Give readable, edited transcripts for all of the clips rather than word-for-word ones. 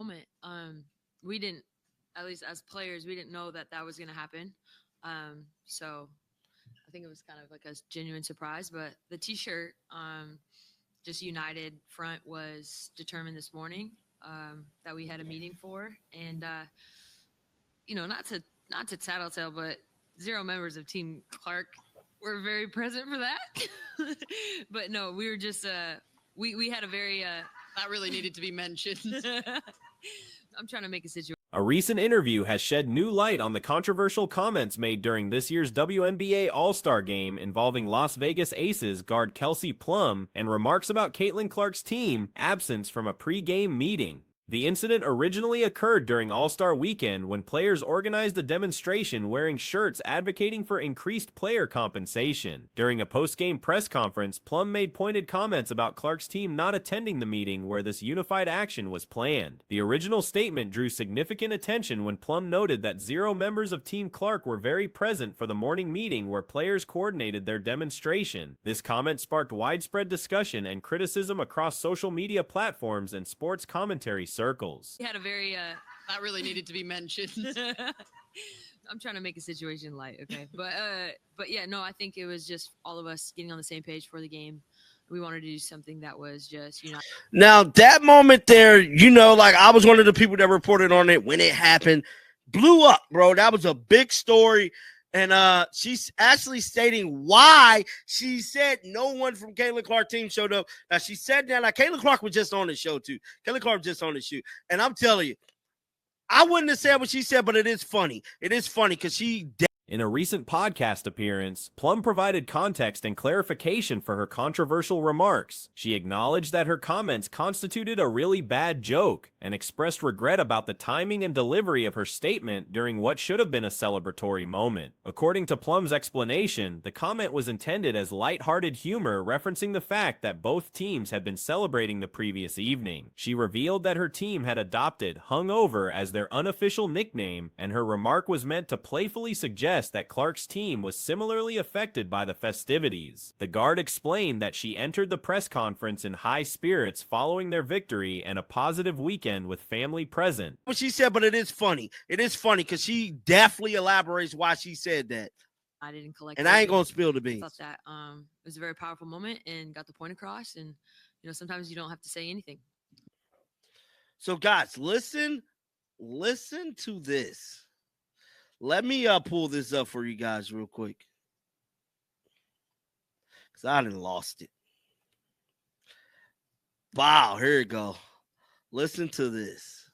moment. We didn't, at least as players, we didn't know that that was going to happen. So I think it was kind of like a genuine surprise. But the T-shirt, just United front was determined this morning, that we had a meeting for, and not to tattletale, but zero members of Team Clark were very present for that. But no, we were just we had a very that really needed to be mentioned. I'm trying to make a situation. A recent interview has shed new light on the controversial comments made during this year's WNBA All-Star Game involving Las Vegas Aces guard Kelsey Plum and remarks about Caitlin Clark's team absence from a pre-game meeting. The incident originally occurred during All-Star Weekend when players organized a demonstration wearing shirts advocating for increased player compensation. During a post-game press conference, Plum made pointed comments about Clark's team not attending the meeting where this unified action was planned. The original statement drew significant attention when Plum noted that zero members of Team Clark were very present for the morning meeting where players coordinated their demonstration. This comment sparked widespread discussion and criticism across social media platforms and sports commentary circles. We had a very that really needed to be mentioned. I'm trying to make a situation light, okay? But yeah, no, I think it was just all of us getting on the same page for the game. We wanted to do something that was just, Now, that moment there, like I was one of the people that reported on it when it happened. Blew up, bro. That was a big story. And she's actually stating why she said no one from Caitlin Clark team showed up. Now, she said that Caitlin Clark was just on the show, too. Caitlin Clark was just on the shoot. And I'm telling you, I wouldn't have said what she said, but it is funny. It is funny because she In a recent podcast appearance, Plum provided context and clarification for her controversial remarks. She acknowledged that her comments constituted a really bad joke and expressed regret about the timing and delivery of her statement during what should have been a celebratory moment. According to Plum's explanation, the comment was intended as lighthearted humor referencing the fact that both teams had been celebrating the previous evening. She revealed that her team had adopted "hungover" as their unofficial nickname, and her remark was meant to playfully suggest that Clark's team was similarly affected by the festivities. The guard explained that she entered the press conference in high spirits following their victory and a positive weekend with family present. What she said, but it is funny. It is funny because she definitely elaborates why she said that. I didn't collect. And I ain't gonna spill the beans. I thought that it was a very powerful moment and got the point across. And sometimes you don't have to say anything. So guys, listen to this. Let me pull this up for you guys real quick. Because I done lost it. Wow, here you go. Listen to this.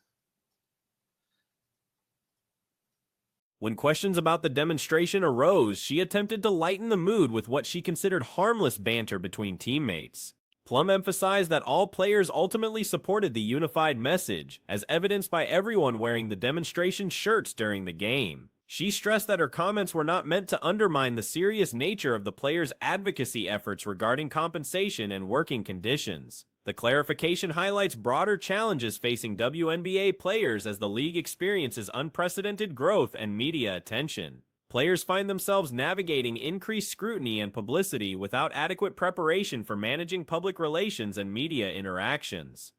When questions about the demonstration arose, she attempted to lighten the mood with what she considered harmless banter between teammates. Plum emphasized that all players ultimately supported the unified message, as evidenced by everyone wearing the demonstration shirts during the game. She stressed that her comments were not meant to undermine the serious nature of the players' advocacy efforts regarding compensation and working conditions. The clarification highlights broader challenges facing WNBA players as the league experiences unprecedented growth and media attention. Players find themselves navigating increased scrutiny and publicity without adequate preparation for managing public relations and media interactions.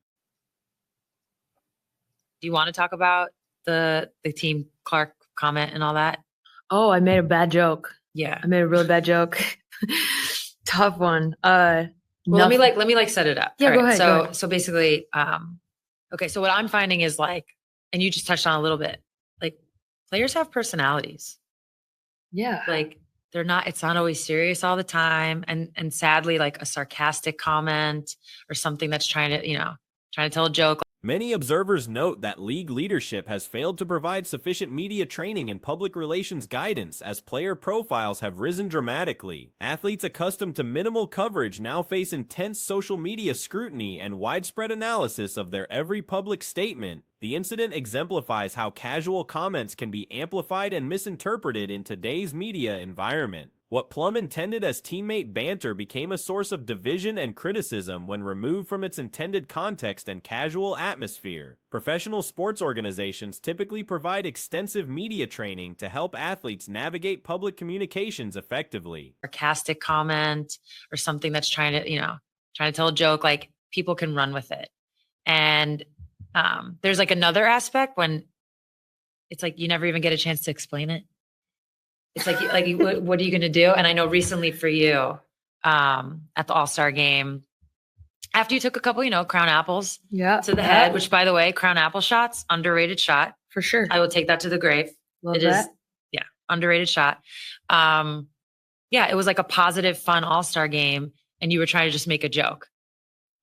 Do you want to talk about the Team Clark comment and all that? Oh, I made a bad joke. Yeah. I made a really bad joke. Tough one. Well, let me set it up. Yeah, all go right, ahead. Go ahead. So basically, okay, so what I'm finding is and you just touched on a little bit, players have personalities. Yeah. It's not always serious all the time. And sadly, a sarcastic comment or something that's trying to tell a joke. Many observers note that league leadership has failed to provide sufficient media training and public relations guidance as player profiles have risen dramatically. Athletes accustomed to minimal coverage now face intense social media scrutiny and widespread analysis of their every public statement. The incident exemplifies how casual comments can be amplified and misinterpreted in today's media environment. What Plum intended as teammate banter became a source of division and criticism when removed from its intended context and casual atmosphere. Professional sports organizations typically provide extensive media training to help athletes navigate public communications effectively. Sarcastic comment or something that's trying to tell a joke, people can run with it. And There's like another aspect when it's like you never even get a chance to explain it. It's like what are you going to do? And I know recently for you at the All-Star game, after you took a couple, crown apples to the head, which by the way, crown apple shots, underrated shot. For sure. I will take that to the grave. Love It that. is, underrated shot. It was like a positive, fun All-Star game, and you were trying to just make a joke.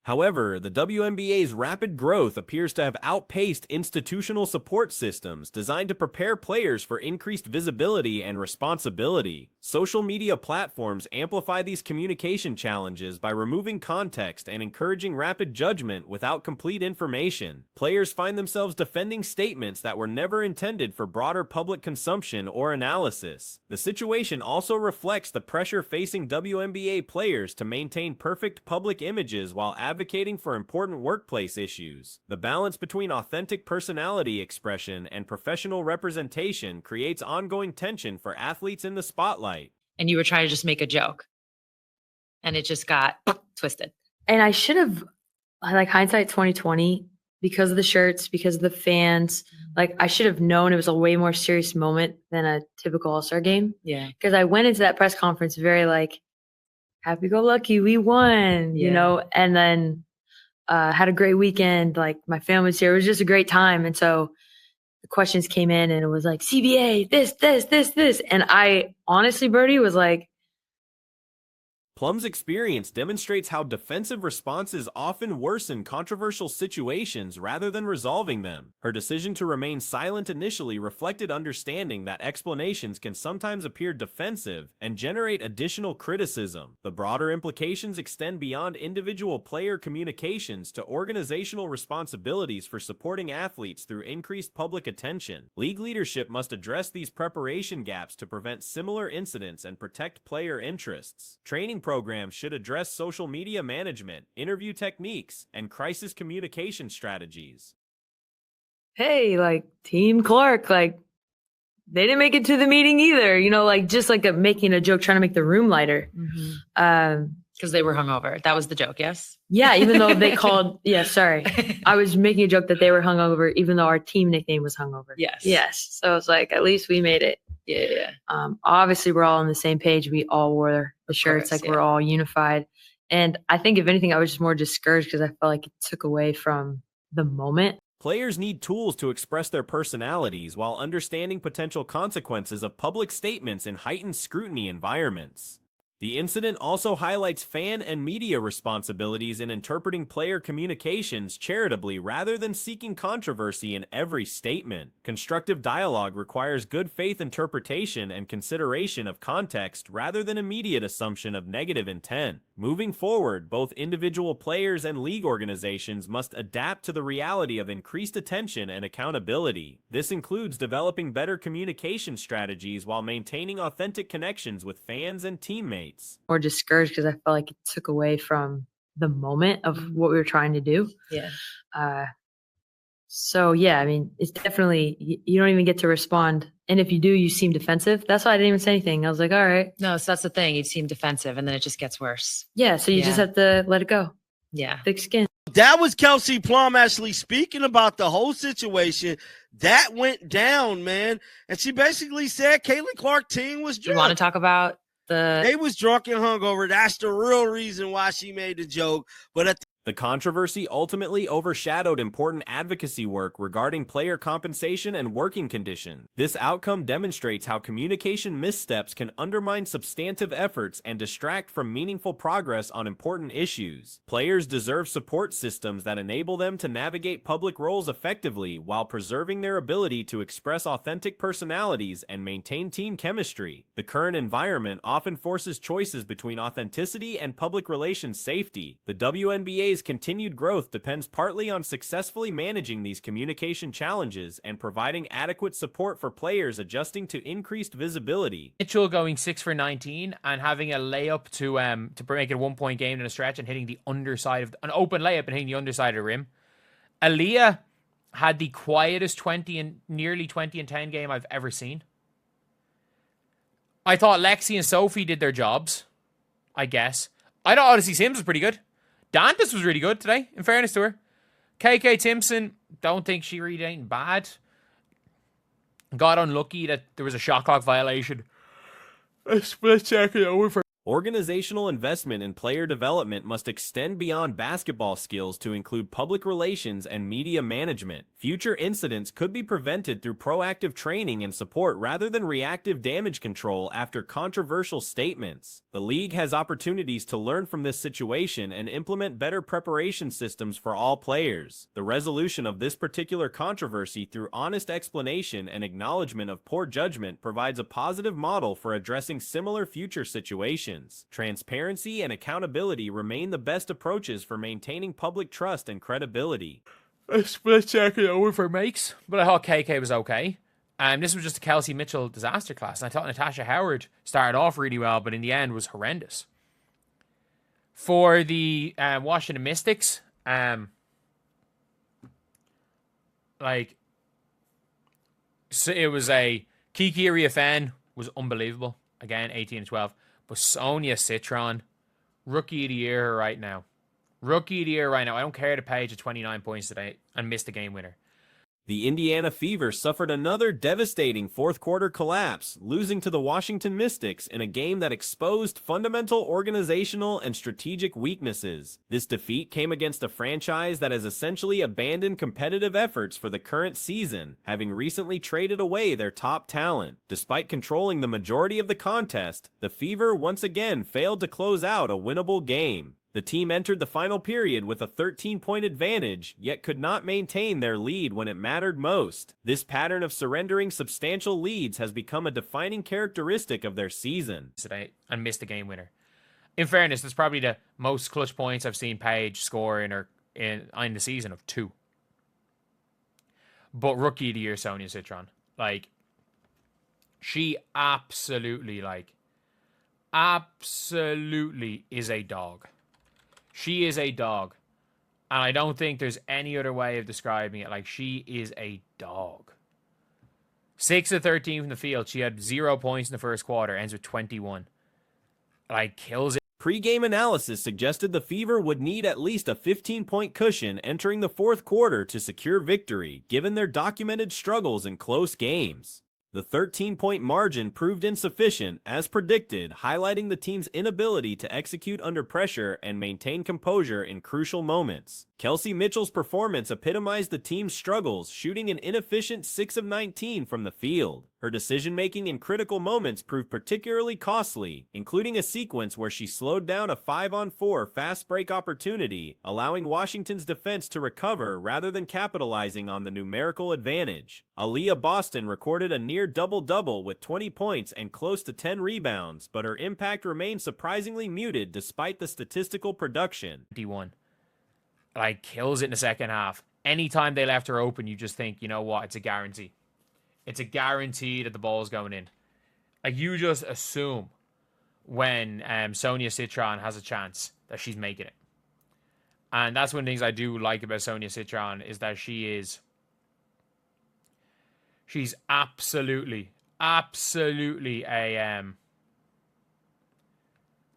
However, the WNBA's rapid growth appears to have outpaced institutional support systems designed to prepare players for increased visibility and responsibility. Social media platforms amplify these communication challenges by removing context and encouraging rapid judgment without complete information. Players find themselves defending statements that were never intended for broader public consumption or analysis. The situation also reflects the pressure facing WNBA players to maintain perfect public images while advocating for important workplace issues. The balance between authentic personality expression and professional representation creates ongoing tension for athletes in the spotlight. And you were trying to just make a joke, and it just got twisted. And I should have, like, hindsight 2020, because of the shirts, because of the fans, like, I should have known it was a way more serious moment than a typical All-Star game. Yeah. Because I went into that press conference very like, happy-go-lucky, we won, and then had a great weekend. Like, my family was here. It was just a great time. And so the questions came in and it was like, CBA, this. And I honestly, Birdie, was like, Plum's experience demonstrates how defensive responses often worsen controversial situations rather than resolving them. Her decision to remain silent initially reflected understanding that explanations can sometimes appear defensive and generate additional criticism. The broader implications extend beyond individual player communications to organizational responsibilities for supporting athletes through increased public attention. League leadership must address these preparation gaps to prevent similar incidents and protect player interests. Training programs should address social media management, interview techniques, and crisis communication strategies. hey, like, Team Clark, like, they didn't make it to the meeting either, just like making a joke, trying to make the room lighter. Because they were hungover. That was the joke, yes? Yeah, even though they called, sorry. I was making a joke that they were hungover, even though our team nickname was hungover. Yes. So it's like, at least we made it. Yeah. Obviously, we're all on the same page. We all wore the shirts, course, we're all unified. And I think, if anything, I was just more discouraged because I felt like it took away from the moment. Players need tools to express their personalities while understanding potential consequences of public statements in heightened scrutiny environments. The incident also highlights fan and media responsibilities in interpreting player communications charitably rather than seeking controversy in every statement. Constructive dialogue requires good faith interpretation and consideration of context rather than immediate assumption of negative intent. Moving forward, both individual players and league organizations must adapt to the reality of increased attention and accountability. This includes developing better communication strategies while maintaining authentic connections with fans and teammates. Or discouraged because I felt like it took away from the moment of what we were trying to do. Yeah. So, I mean, it's definitely, you don't even get to respond. And if you do, you seem defensive. That's why I didn't even say anything. I was like, all right. No, so that's the thing. You seem defensive, and then it just gets worse. Yeah, so you just have to let it go. Yeah. Thick skin. That was Kelsey Plum actually speaking about the whole situation that went down, man. And she basically said Caitlin Clark's team was drunk. You want to talk about They was drunk and hungover. That's the real reason why she made the joke. But at The controversy ultimately overshadowed important advocacy work regarding player compensation and working conditions. This outcome demonstrates how communication missteps can undermine substantive efforts and distract from meaningful progress on important issues. Players deserve support systems that enable them to navigate public roles effectively while preserving their ability to express authentic personalities and maintain team chemistry. The current environment often forces choices between authenticity and public relations safety. The WNBA's continued growth depends partly on successfully managing these communication challenges and providing adequate support for players adjusting to increased visibility. Mitchell going 6 for 19 and having a layup to make it a 1-point game in a stretch and hitting the underside of an open layup and hitting the underside of the rim. Aaliyah had the quietest 20 and nearly 20 and 10 game I've ever seen. I thought Lexi and Sophie did their jobs, I guess. I thought Odyssey Sims was pretty good. Dantas was really good today, in fairness to her. KK Timpson don't think she really ain't bad. Got unlucky that there was a shot clock violation. A split second over for. Organizational investment in player development must extend beyond basketball skills to include public relations and media management. Future incidents could be prevented through proactive training and support rather than reactive damage control after controversial statements. The league has opportunities to learn from this situation and implement better preparation systems for all players. The resolution of this particular controversy through honest explanation and acknowledgement of poor judgment provides a positive model for addressing similar future situations. Transparency and accountability remain the best approaches for maintaining public trust and credibility. A split second over for makes, but I thought KK was okay. This was just a Kelsey Mitchell disaster class. And I thought Natasha Howard started off really well, but in the end was horrendous. For the Washington Mystics, so it was a Kiki Ariafen was unbelievable. Again, 18 and 12. But Sonia Citron, rookie of the year right now. Rookie of the year right now. I don't care to page at 29 points today and missed the game winner. The Indiana Fever suffered another devastating fourth-quarter collapse, losing to the Washington Mystics in a game that exposed fundamental organizational and strategic weaknesses. This defeat came against a franchise that has essentially abandoned competitive efforts for the current season, having recently traded away their top talent. Despite controlling the majority of the contest, the Fever once again failed to close out a winnable game. The team entered the final period with a 13-point advantage, yet could not maintain their lead when it mattered most. This pattern of surrendering substantial leads has become a defining characteristic of their season. Today and missed the game winner. In fairness, that's probably the most clutch points I've seen Paige score in the season of 2. But rookie of the year, Sonia Citron. She absolutely is a dog. She is a dog. And I don't think there's any other way of describing it. She is a dog. 6 of 13 from the field. She had 0 points in the first quarter. Ends with 21. Kills it. Pre-game analysis suggested the Fever would need at least a 15-point cushion entering the fourth quarter to secure victory, given their documented struggles in close games. The 13-point margin proved insufficient, as predicted, highlighting the team's inability to execute under pressure and maintain composure in crucial moments. Kelsey Mitchell's performance epitomized the team's struggles, shooting an inefficient 6 of 19 from the field. Her decision-making in critical moments proved particularly costly, including a sequence where she slowed down a 5-on-4 fast break opportunity, allowing Washington's defense to recover rather than capitalizing on the numerical advantage. Aaliyah Boston recorded a near double-double with 20 points and close to 10 rebounds, but her impact remained surprisingly muted despite the statistical production. 21. Kills it in the second half. Anytime they left her open, you just think, you know what, it's a guarantee. It's a guarantee that the ball's going in. You just assume when Sonia Citron has a chance that she's making it. And that's one of the things I do like about Sonia Citron is that she's absolutely a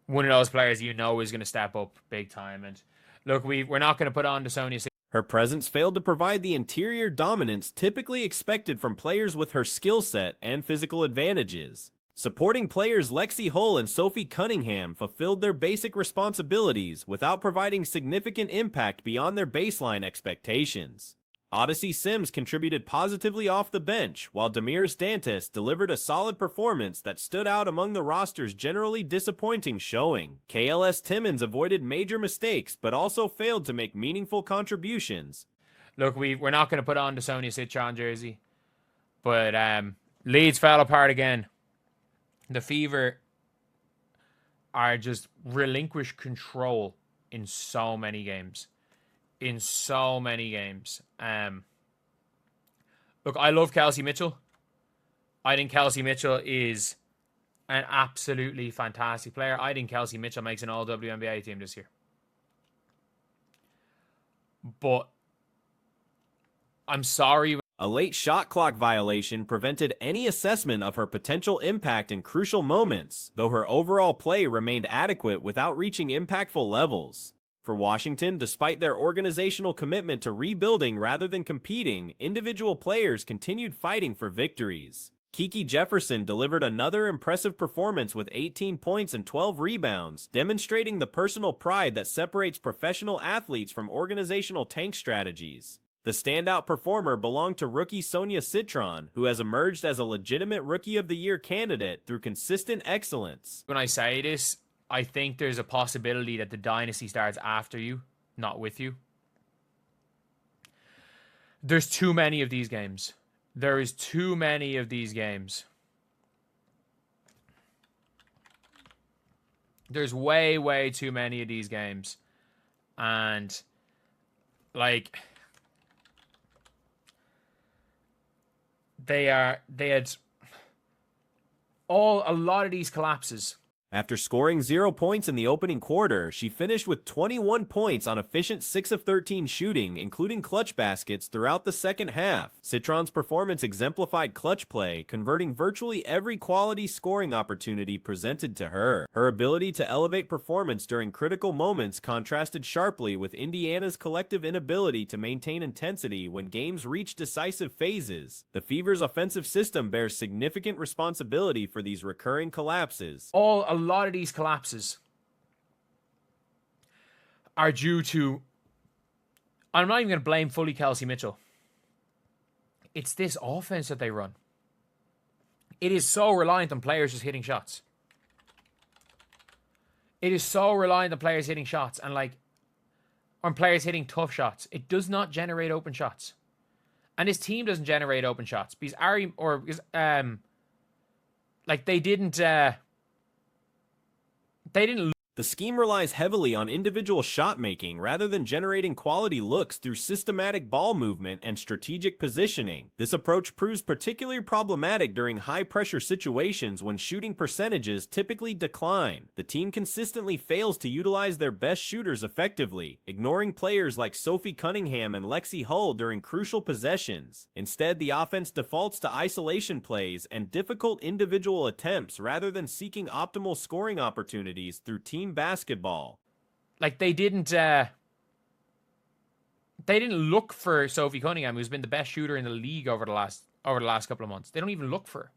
one of those players is going to step up big time. And look, we're not going to put on to Sonia Citron. Her presence failed to provide the interior dominance typically expected from players with her skill set and physical advantages. Supporting players Lexi Hull and Sophie Cunningham fulfilled their basic responsibilities without providing significant impact beyond their baseline expectations. Odyssey Sims contributed positively off the bench, while Damiris Dantas delivered a solid performance that stood out among the roster's generally disappointing showing. KLS Timmons avoided major mistakes, but also failed to make meaningful contributions. Look, we're not going to put on the Sonia Citron jersey, but Leeds fell apart again. The Fever are just relinquished control in so many games. Look, I love Kelsey Mitchell. I think Kelsey Mitchell is an absolutely fantastic player. I think Kelsey Mitchell makes an all WNBA team this year. But I'm sorry. A late shot clock violation prevented any assessment of her potential impact in crucial moments, though her overall play remained adequate without reaching impactful levels. For Washington, despite their organizational commitment to rebuilding rather than competing, individual players continued fighting for victories. Kiki Jefferson delivered another impressive performance with 18 points and 12 rebounds, demonstrating the personal pride that separates professional athletes from organizational tank strategies. The standout performer belonged to rookie Sonia Citron, who has emerged as a legitimate Rookie of the Year candidate through consistent excellence. When I say this, I think there's a possibility that the dynasty starts after you, not with you. There's too many of these games. There is too many of these games. There's way, way too many of these games. And, like, they had a lot of these collapses. After scoring 0 points in the opening quarter, she finished with 21 points on efficient 6 of 13 shooting, including clutch baskets throughout the second half. Citron's performance exemplified clutch play, converting virtually every quality scoring opportunity presented to her. Her ability to elevate performance during critical moments contrasted sharply with Indiana's collective inability to maintain intensity when games reach decisive phases. The Fever's offensive system bears significant responsibility for these recurring collapses. A lot of these collapses are due to, I'm not even going to blame fully Kelsey Mitchell. It's this offense that they run. It is so reliant on players just hitting shots. It is so reliant on players hitting shots and on players hitting tough shots. It does not generate open shots. And his team doesn't generate open shots because they didn't The scheme relies heavily on individual shot making rather than generating quality looks through systematic ball movement and strategic positioning. This approach proves particularly problematic during high-pressure situations when shooting percentages typically decline. The team consistently fails to utilize their best shooters effectively, ignoring players like Sophie Cunningham and Lexi Hull during crucial possessions. Instead, the offense defaults to isolation plays and difficult individual attempts rather than seeking optimal scoring opportunities through team basketball. They didn't look for Sophie Cunningham, who's been the best shooter in the league over the last couple of months. They don't even look for her.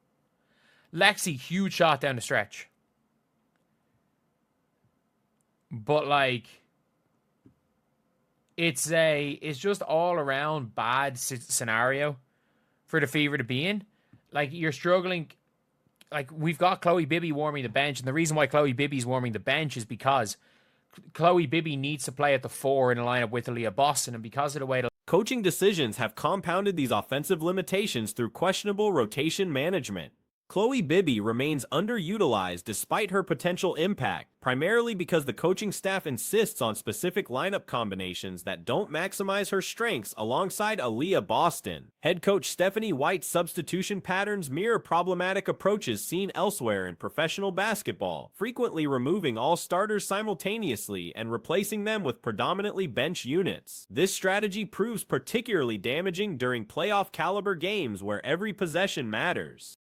Lexi, huge shot down the stretch. But it's just all around bad scenario for the Fever to be in. You're struggling. We've got Chloe Bibby warming the bench, and the reason why Chloe Bibby's warming the bench is because Chloe Bibby needs to play at the 4 in a lineup with Aaliyah Boston, and because of the way coaching decisions have compounded these offensive limitations through questionable rotation management. Chloe Bibby remains underutilized despite her potential impact, primarily because the coaching staff insists on specific lineup combinations that don't maximize her strengths alongside Aaliyah Boston. Head coach Stephanie White's substitution patterns mirror problematic approaches seen elsewhere in professional basketball, frequently removing all starters simultaneously and replacing them with predominantly bench units. This strategy proves particularly damaging during playoff caliber games where every possession matters.